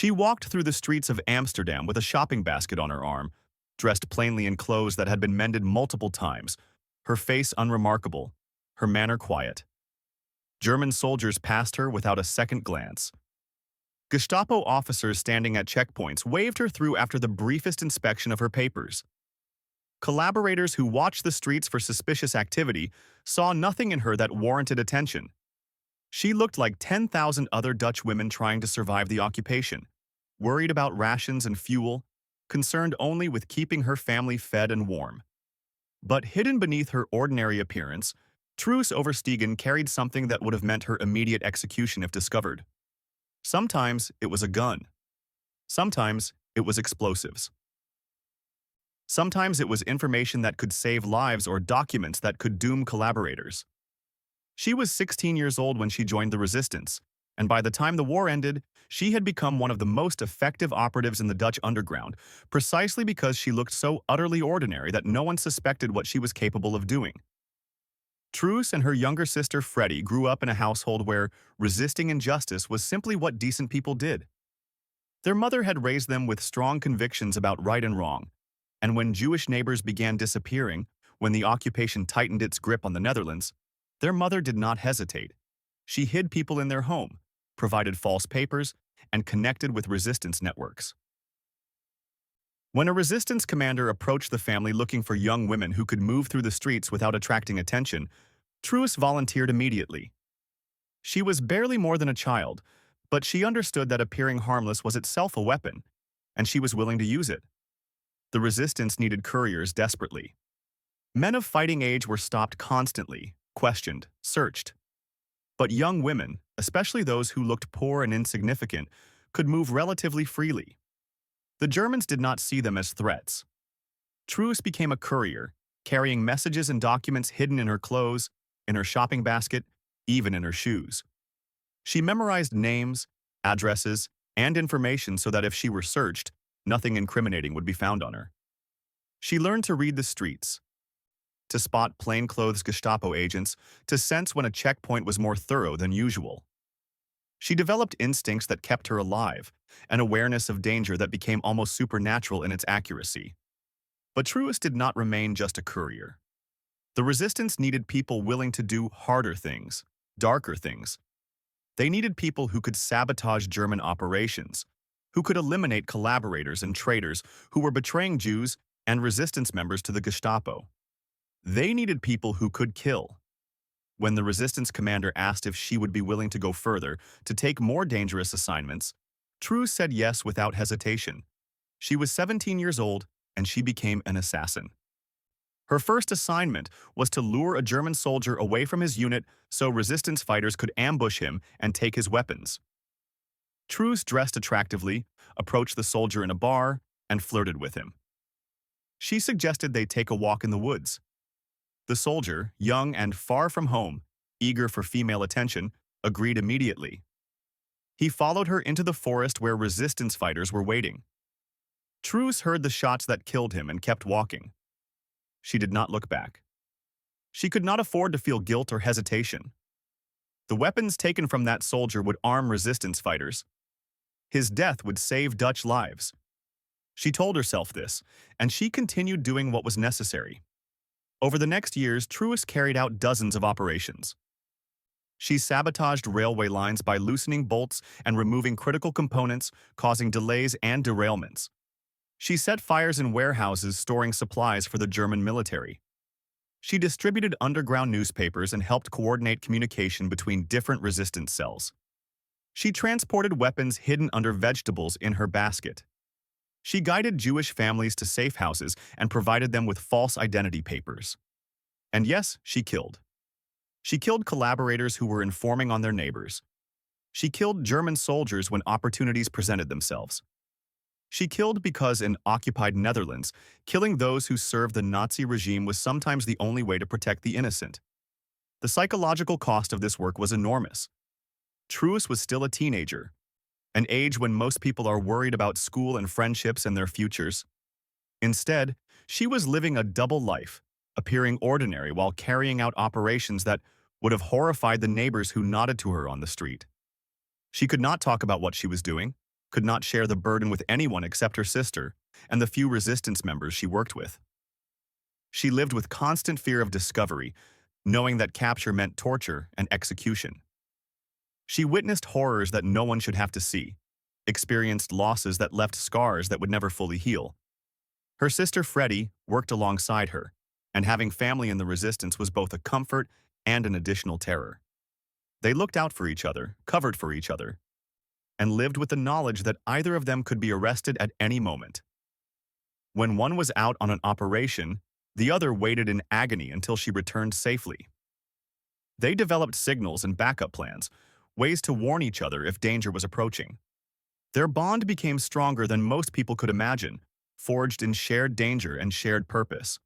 She walked through the streets of Amsterdam with a shopping basket on her arm, dressed plainly in clothes that had been mended multiple times, her face unremarkable, her manner quiet. German soldiers passed her without a second glance. Gestapo officers standing at checkpoints waved her through after the briefest inspection of her papers. Collaborators who watched the streets for suspicious activity saw nothing in her that warranted attention. She looked like 10,000 other Dutch women trying to survive the occupation, worried about rations and fuel, concerned only with keeping her family fed and warm. But hidden beneath her ordinary appearance, Truus Oversteegen carried something that would have meant her immediate execution if discovered. Sometimes it was a gun. Sometimes it was explosives. Sometimes it was information that could save lives or documents that could doom collaborators. She was 16 years old when she joined the resistance, and by the time the war ended, she had become one of the most effective operatives in the Dutch underground, precisely because she looked so utterly ordinary that no one suspected what she was capable of doing. Truus and her younger sister Freddie grew up in a household where resisting injustice was simply what decent people did. Their mother had raised them with strong convictions about right and wrong, and when Jewish neighbors began disappearing, when the occupation tightened its grip on the Netherlands, their mother did not hesitate. She hid people in their home, provided false papers, and connected with resistance networks. When a resistance commander approached the family looking for young women who could move through the streets without attracting attention, Truus volunteered immediately. She was barely more than a child, but she understood that appearing harmless was itself a weapon, and she was willing to use it. The resistance needed couriers desperately. Men of fighting age were stopped constantly, questioned, searched. But young women, especially those who looked poor and insignificant, could move relatively freely. The Germans did not see them as threats. Truus became a courier, carrying messages and documents hidden in her clothes, in her shopping basket, even in her shoes. She memorized names, addresses, and information so that if she were searched, nothing incriminating would be found on her. She learned to read the streets, to spot plainclothes Gestapo agents, to sense when a checkpoint was more thorough than usual. She developed instincts that kept her alive, an awareness of danger that became almost supernatural in its accuracy. But Truus did not remain just a courier. The resistance needed people willing to do harder things, darker things. They needed people who could sabotage German operations, who could eliminate collaborators and traitors who were betraying Jews and resistance members to the Gestapo. They needed people who could kill. When the resistance commander asked if she would be willing to go further, to take more dangerous assignments, Truus said yes without hesitation. She was 17 years old, and she became an assassin. Her first assignment was to lure a German soldier away from his unit so resistance fighters could ambush him and take his weapons. Truus dressed attractively, approached the soldier in a bar, and flirted with him. She suggested they take a walk in the woods. The soldier, young and far from home, eager for female attention, agreed immediately. He followed her into the forest where resistance fighters were waiting. Truus heard the shots that killed him and kept walking. She did not look back. She could not afford to feel guilt or hesitation. The weapons taken from that soldier would arm resistance fighters. His death would save Dutch lives. She told herself this, and she continued doing what was necessary. Over the next years, Truus carried out dozens of operations. She sabotaged railway lines by loosening bolts and removing critical components, causing delays and derailments. She set fires in warehouses storing supplies for the German military. She distributed underground newspapers and helped coordinate communication between different resistance cells. She transported weapons hidden under vegetables in her basket. She guided Jewish families to safe houses and provided them with false identity papers. And yes, she killed. She killed collaborators who were informing on their neighbors. She killed German soldiers when opportunities presented themselves. She killed because in occupied Netherlands, killing those who served the Nazi regime was sometimes the only way to protect the innocent. The psychological cost of this work was enormous. Truus was still a teenager, an age when most people are worried about school and friendships and their futures. Instead, she was living a double life, appearing ordinary while carrying out operations that would have horrified the neighbors who nodded to her on the street. She could not talk about what she was doing. could not share the burden with anyone except her sister and the few resistance members she worked with. She lived with constant fear of discovery, knowing that capture meant torture and execution. She witnessed horrors that no one should have to see, experienced losses that left scars that would never fully heal. Her sister Freddie worked alongside her, and having family in the resistance was both a comfort and an additional terror. They looked out for each other, covered for each other, and lived with the knowledge that either of them could be arrested at any moment. When one was out on an operation, the other waited in agony until she returned safely. They developed signals and backup plans, ways to warn each other if danger was approaching. Their bond became stronger than most people could imagine, forged in shared danger and shared purpose.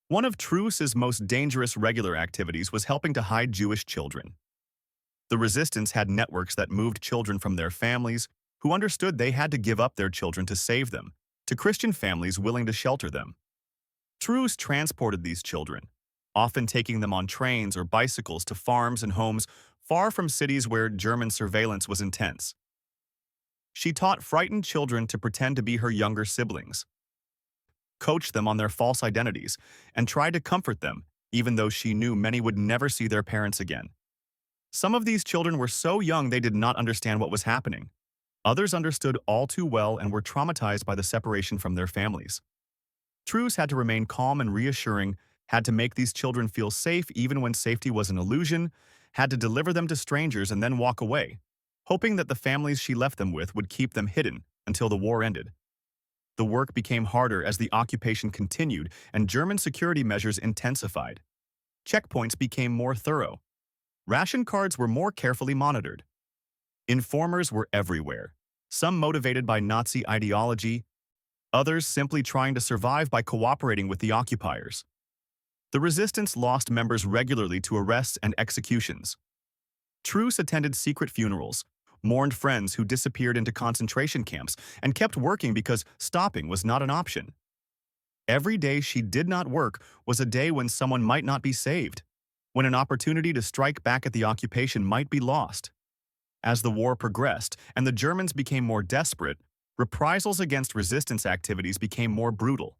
One of Truus's most dangerous regular activities was helping to hide Jewish children. The resistance had networks that moved children from their families, who understood they had to give up their children to save them, to Christian families willing to shelter them. Truus transported these children, often taking them on trains or bicycles to farms and homes far from cities where German surveillance was intense. She taught frightened children to pretend to be her younger siblings, coached them on their false identities, and tried to comfort them, even though she knew many would never see their parents again. Some of these children were so young they did not understand what was happening. Others understood all too well and were traumatized by the separation from their families. Truus had to remain calm and reassuring, had to make these children feel safe even when safety was an illusion, had to deliver them to strangers and then walk away, hoping that the families she left them with would keep them hidden until the war ended. The work became harder as the occupation continued and German security measures intensified. Checkpoints became more thorough. Ration cards were more carefully monitored. Informers were everywhere, some motivated by Nazi ideology, others simply trying to survive by cooperating with the occupiers. The resistance lost members regularly to arrests and executions. Truus attended secret funerals, mourned friends who disappeared into concentration camps, and kept working because stopping was not an option. Every day she did not work was a day when someone might not be saved, when an opportunity to strike back at the occupation might be lost. As the war progressed and the Germans became more desperate, reprisals against resistance activities became more brutal.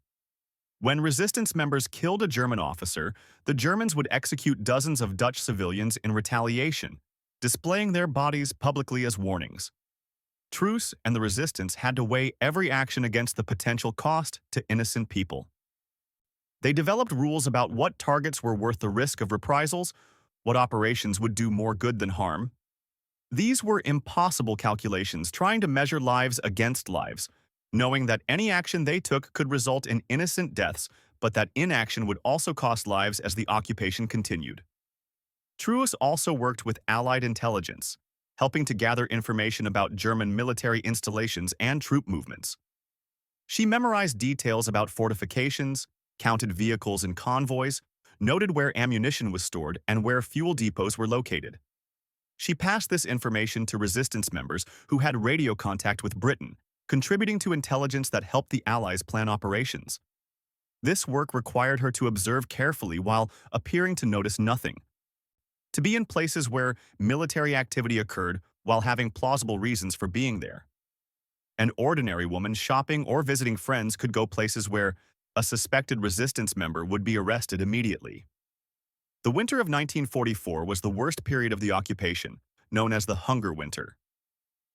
When resistance members killed a German officer, the Germans would execute dozens of Dutch civilians in retaliation, displaying their bodies publicly as warnings. Truus and the resistance had to weigh every action against the potential cost to innocent people. They developed rules about what targets were worth the risk of reprisals, what operations would do more good than harm. These were impossible calculations trying to measure lives against lives, knowing that any action they took could result in innocent deaths, but that inaction would also cost lives as the occupation continued. Truus also worked with Allied intelligence, helping to gather information about German military installations and troop movements. She memorized details about fortifications, counted vehicles and convoys, noted where ammunition was stored and where fuel depots were located. She passed this information to resistance members who had radio contact with Britain, contributing to intelligence that helped the Allies plan operations. This work required her to observe carefully while appearing to notice nothing, to be in places where military activity occurred while having plausible reasons for being there. An ordinary woman shopping or visiting friends could go places where a suspected resistance member would be arrested immediately. The winter of 1944 was the worst period of the occupation, known as the Hunger Winter.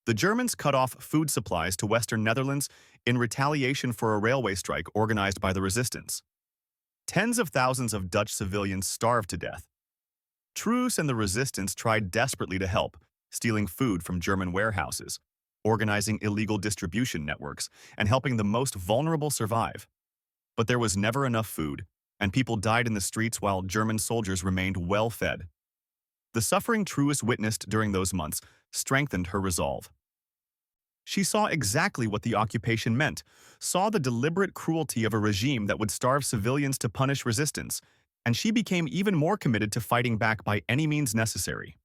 The Germans cut off food supplies to Western Netherlands in retaliation for a railway strike organized by the resistance. Tens of thousands of Dutch civilians starved to death. Truus and the resistance tried desperately to help, stealing food from German warehouses, organizing illegal distribution networks, and helping the most vulnerable survive. But there was never enough food, and people died in the streets while German soldiers remained well-fed. The suffering Truus witnessed during those months strengthened her resolve. She saw exactly what the occupation meant, saw the deliberate cruelty of a regime that would starve civilians to punish resistance, and she became even more committed to fighting back by any means necessary.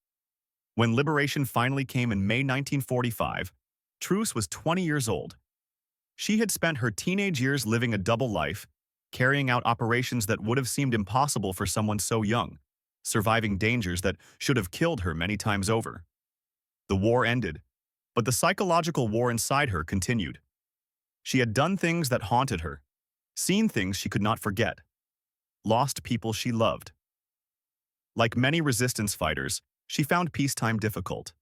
When liberation finally came in May 1945, Truus was 20 years old. She had spent her teenage years living a double life, carrying out operations that would have seemed impossible for someone so young, surviving dangers that should have killed her many times over. The war ended, But the psychological war inside her continued. She had done things that haunted her, seen things she could not forget, lost people she loved. Like many resistance fighters, she found peacetime difficult.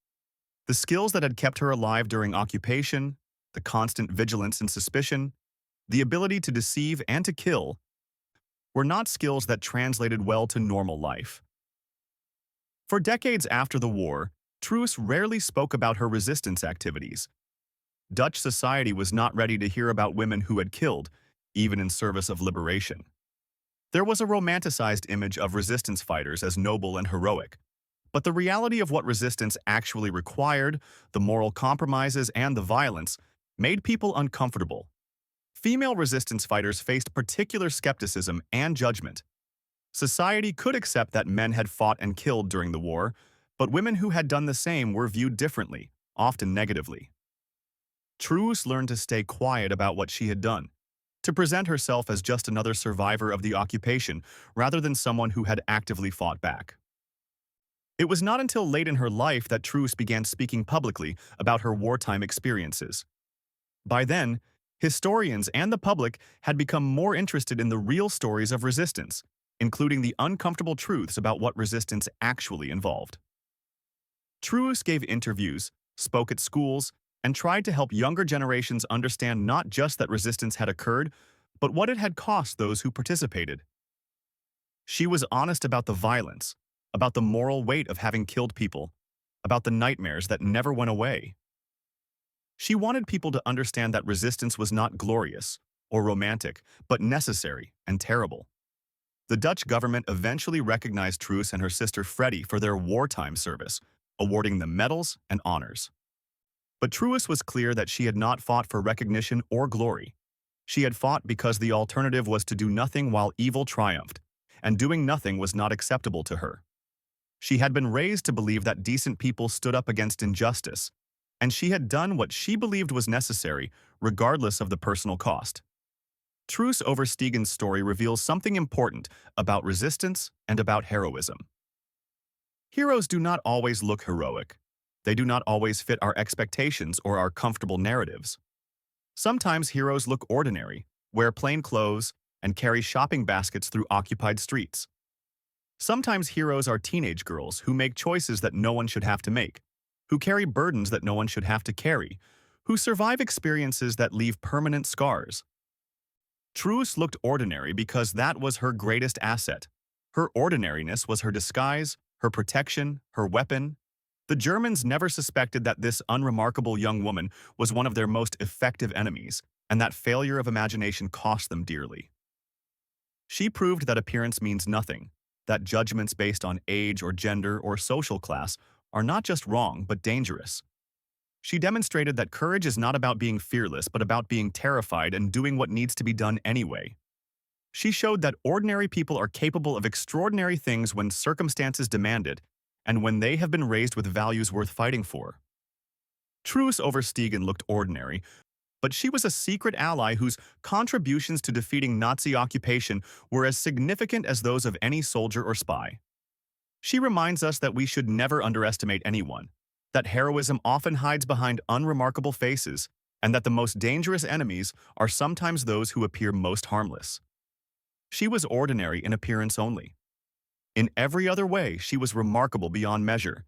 The skills that had kept her alive during occupation, the constant vigilance and suspicion, the ability to deceive and to kill, were not skills that translated well to normal life. For decades after the war, Truus rarely spoke about her resistance activities. Dutch society was not ready to hear about women who had killed, even in service of liberation. There was a romanticized image of resistance fighters as noble and heroic, but the reality of what resistance actually required, the moral compromises and the violence, made people uncomfortable. Female resistance fighters faced particular skepticism and judgment. Society could accept that men had fought and killed during the war, but women who had done the same were viewed differently, often negatively. Truus learned to stay quiet about what she had done, to present herself as just another survivor of the occupation rather than someone who had actively fought back. It was not until late in her life that Truus began speaking publicly about her wartime experiences. By then, historians and the public had become more interested in the real stories of resistance, including the uncomfortable truths about what resistance actually involved. Truus gave interviews, spoke at schools, and tried to help younger generations understand not just that resistance had occurred, but what it had cost those who participated. She was honest about the violence, about the moral weight of having killed people, about the nightmares that never went away. She wanted people to understand that resistance was not glorious or romantic, but necessary and terrible. The Dutch government eventually recognized Truus and her sister Freddie for their wartime service, awarding them medals and honors. But Truus was clear that she had not fought for recognition or glory. She had fought because the alternative was to do nothing while evil triumphed, and doing nothing was not acceptable to her. She had been raised to believe that decent people stood up against injustice, and she had done what she believed was necessary, regardless of the personal cost. Truus Oversteegen's story reveals something important about resistance and about heroism. Heroes do not always look heroic. They do not always fit our expectations or our comfortable narratives. Sometimes heroes look ordinary, wear plain clothes, and carry shopping baskets through occupied streets. Sometimes heroes are teenage girls who make choices that no one should have to make, who carry burdens that no one should have to carry, who survive experiences that leave permanent scars. Truus looked ordinary because that was her greatest asset. Her ordinariness was her disguise, her protection, her weapon. The Germans never suspected that this unremarkable young woman was one of their most effective enemies, and that failure of imagination cost them dearly. She proved that appearance means nothing, that judgments based on age or gender or social class are not just wrong but dangerous. She demonstrated that courage is not about being fearless but about being terrified and doing what needs to be done anyway. She showed that ordinary people are capable of extraordinary things when circumstances demand it, and when they have been raised with values worth fighting for. Truus Oversteegen looked ordinary, but she was a secret ally whose contributions to defeating Nazi occupation were as significant as those of any soldier or spy. She reminds us that we should never underestimate anyone, that heroism often hides behind unremarkable faces, and that the most dangerous enemies are sometimes those who appear most harmless. She was ordinary in appearance only. In every other way, she was remarkable beyond measure,